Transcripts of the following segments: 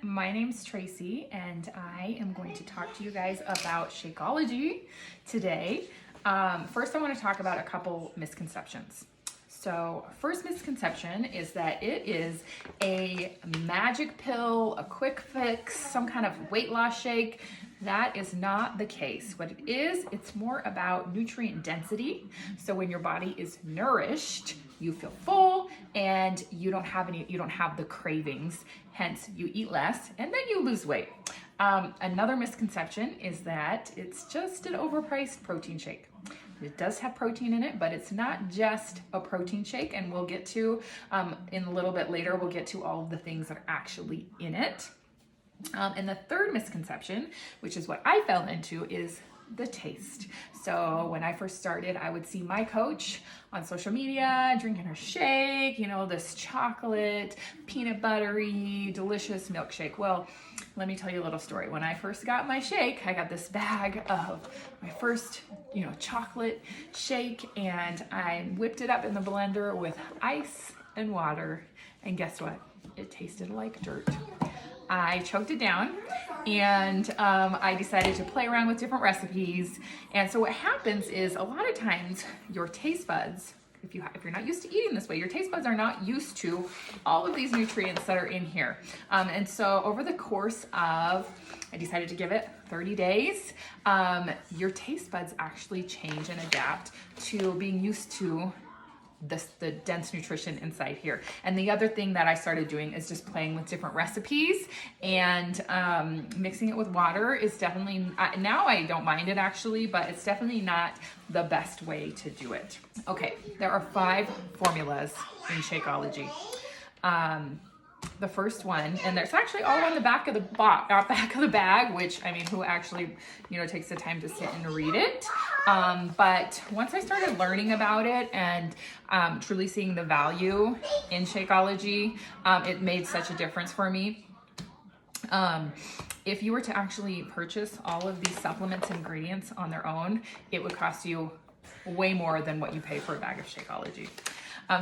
My name's Tracy, and I am going to talk to you guys about Shakeology today. First, I want to talk about a couple misconceptions. So, first misconception is that it is a magic pill, a quick fix, some kind of weight loss shake. That is not the case. What it is, it's more about nutrient density. So when your body is nourished, you feel full and you don't have the cravings. Hence, you eat less and then you lose weight. Another misconception is that it's just an overpriced protein shake. It does have protein in it, but it's not just a protein shake, and we'll get to, in a little bit later, we'll get to all of the things that are actually in it. And the third misconception, which is what I fell into, is the taste. So when I first started, I would see my coach on social media drinking her shake, this chocolate, peanut buttery, delicious milkshake. Well, let me tell you a little story. When I first got my shake, I got this bag of my first, chocolate shake, and I whipped it up in the blender with ice and water. And guess what? It tasted like dirt. I choked it down, and I decided to play around with different recipes. And so what happens is a lot of times your taste buds, if you're not used to eating this way, your taste buds are not used to all of these nutrients that are in here. And so over the course of, I decided to give it 30 days, your taste buds actually change and adapt to being used to the dense nutrition inside here. And the other thing that I started doing is just playing with different recipes, and mixing it with water is definitely, now I don't mind it actually, but it's definitely not the best way to do it. Okay, there are 5 formulas in Shakeology. The first one, and it's actually all on the back of the bag, which, who actually, takes the time to sit and read it. But once I started learning about it and truly seeing the value in Shakeology, it made such a difference for me. If you were to actually purchase all of these supplements and ingredients on their own, it would cost you way more than what you pay for a bag of Shakeology.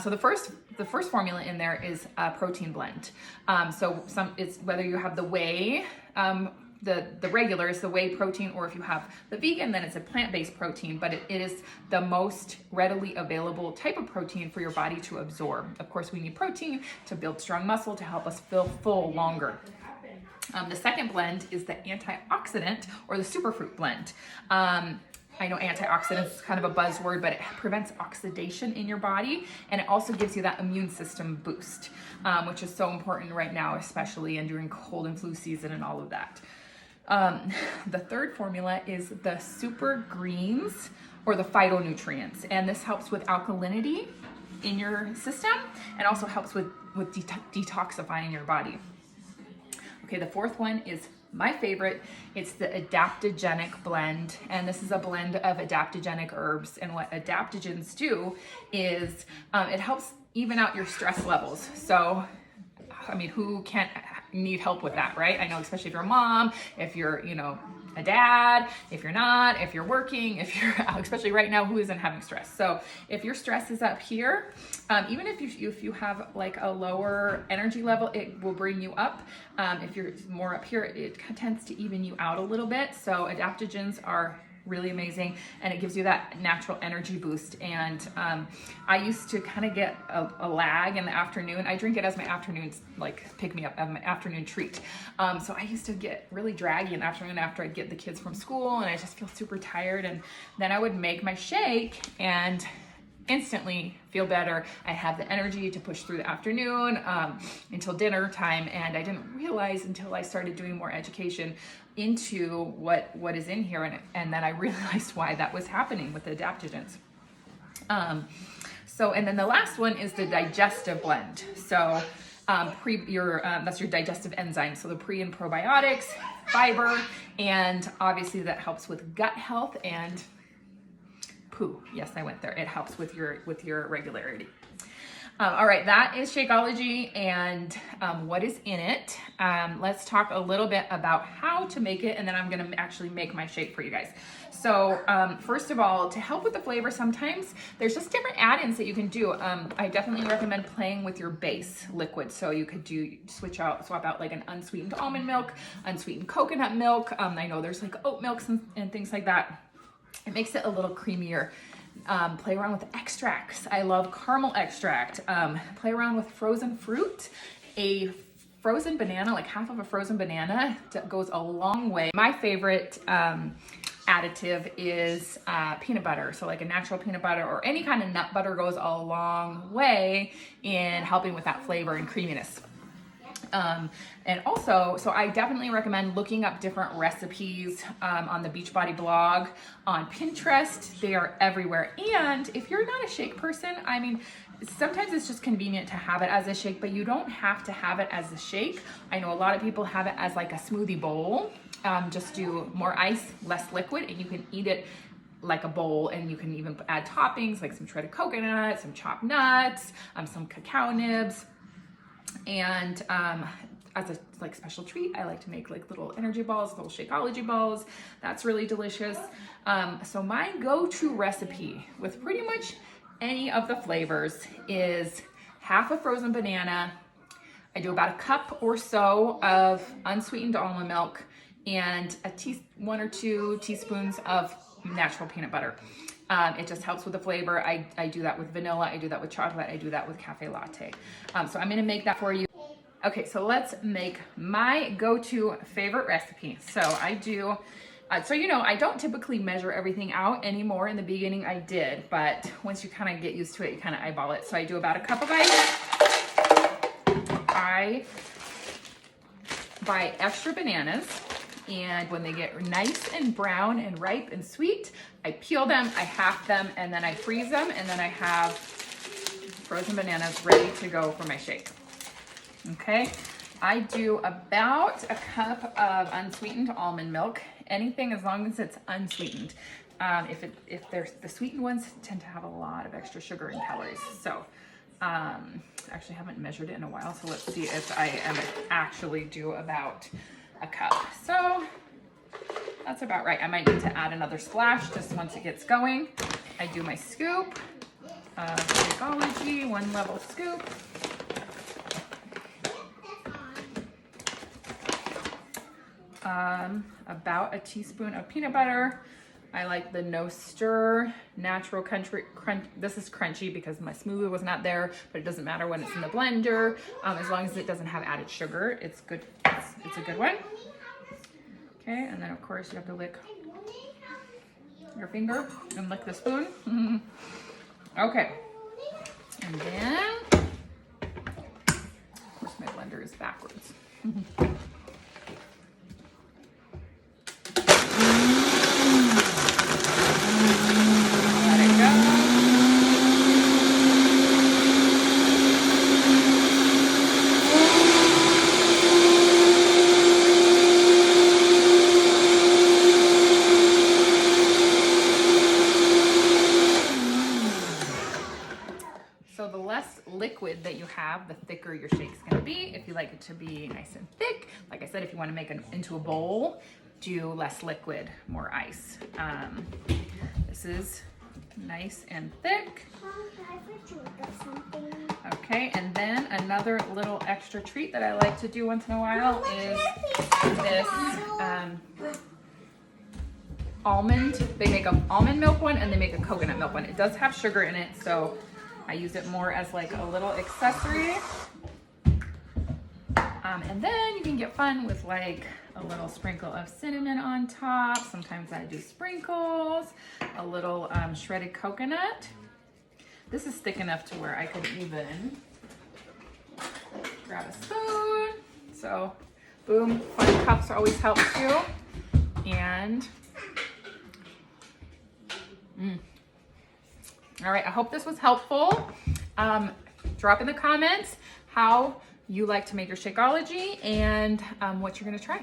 So the first formula in there is a protein blend. It's whether you have the whey, the regular is the whey protein, or if you have the vegan, then it's a plant-based protein, but it is the most readily available type of protein for your body to absorb. Of course, we need protein to build strong muscle to help us feel full longer. The second blend is the antioxidant or the superfruit blend. I know antioxidants is kind of a buzzword, but it prevents oxidation in your body, and it also gives you that immune system boost, which is so important right now, especially and during cold and flu season and all of that. The third formula is the super greens or the phytonutrients, and this helps with alkalinity in your system and also helps with detoxifying your body. Okay, the fourth one is my favorite. It's the adaptogenic blend, and this is a blend of adaptogenic herbs. And what adaptogens do is it helps even out your stress levels. So, who can't need help with that, right? I know, especially if you're a mom, if you're, a dad, if you're not, if you're working, if you're, especially right now, who isn't having stress? So if your stress is up here, even if you have like a lower energy level, it will bring you up. If you're more up here, it tends to even you out a little bit. So adaptogens are really amazing, and it gives you that natural energy boost. And I used to kind of get a lag in the afternoon. I drink it as my afternoons, like pick me up, as my afternoon treat. So I used to get really draggy in the afternoon after I'd get the kids from school, and I just feel super tired. And then I would make my shake and instantly feel better. I have the energy to push through the afternoon until dinner time, and I didn't realize until I started doing more education into what is in here, and then I realized why that was happening with the adaptogens. And then the last one is the digestive blend. So that's your digestive enzymes, so the pre and probiotics, fiber, and obviously that helps with gut health and poo. Yes, I went there. It helps with your regularity. All right, that is Shakeology and what is in it. Let's talk a little bit about how to make it, and then I'm gonna actually make my shake for you guys. So first of all, to help with the flavor, sometimes there's just different add-ins that you can do. I definitely recommend playing with your base liquid. So you could swap out like an unsweetened almond milk, unsweetened coconut milk. I know there's like oat milks and things like that. It makes it a little creamier. Play around with extracts. I love caramel extract. Play around with frozen fruit. A frozen banana, like half of a frozen banana, goes a long way. My favorite additive is peanut butter. So like a natural peanut butter or any kind of nut butter goes a long way in helping with that flavor and creaminess. And also, so I definitely recommend looking up different recipes on the Beachbody blog, on Pinterest. They are everywhere. And if you're not a shake person, I mean, sometimes it's just convenient to have it as a shake, but you don't have to have it as a shake. I know a lot of people have it as like a smoothie bowl. Just do more ice, less liquid, and you can eat it like a bowl, and you can even add toppings like some shredded coconut, some chopped nuts, some cacao nibs. And as a like special treat, I like to make like little energy balls, little Shakeology balls. That's really delicious. So my go-to recipe with pretty much any of the flavors is half a frozen banana. I do about a cup or so of unsweetened almond milk and 1 or 2 teaspoons of natural peanut butter. It just helps with the flavor. I do that with vanilla, I do that with chocolate, I do that with cafe latte. So I'm gonna make that for you. Okay, so let's make my go-to favorite recipe. So I do, I don't typically measure everything out anymore. In the beginning I did, but once you kind of get used to it, you kind of eyeball it. So I do about a cup of ice. I buy extra bananas. And when they get nice and brown and ripe and sweet, I peel them, I half them, and then I freeze them, and then I have frozen bananas ready to go for my shake. Okay, I do about a cup of unsweetened almond milk. Anything as long as it's unsweetened. If there's the sweetened ones tend to have a lot of extra sugar and calories. So actually haven't measured it in a while, so let's see if I am actually do about a cup. So that's about right. I might need to add another splash just once it gets going. I do my scoop of Shakeology, 1 level scoop. About a teaspoon of peanut butter. I like the no stir natural crunch. This is crunchy because my smoothie was not there, but it doesn't matter when it's in the blender. As long as it doesn't have added sugar, it's good. It's a good one. Okay, and then of course you have to lick your finger and lick the spoon. Okay, and then of course my blender is backwards. So the less liquid that you have, the thicker your shake's gonna be. If you like it to be nice and thick, like I said, if you wanna make it into a bowl, do less liquid, more ice. This is nice and thick. Okay, and then another little extra treat that I like to do once in a while is this almond. They make an almond milk one and they make a coconut milk one. It does have sugar in it, so I use it more as like a little accessory. And then you can get fun with like a little sprinkle of cinnamon on top. Sometimes I do sprinkles, a little shredded coconut. This is thick enough to where I could even grab a spoon. So boom, fun cups always help too. And all right, I hope this was helpful. Drop in the comments how you like to make your Shakeology and what you're gonna try.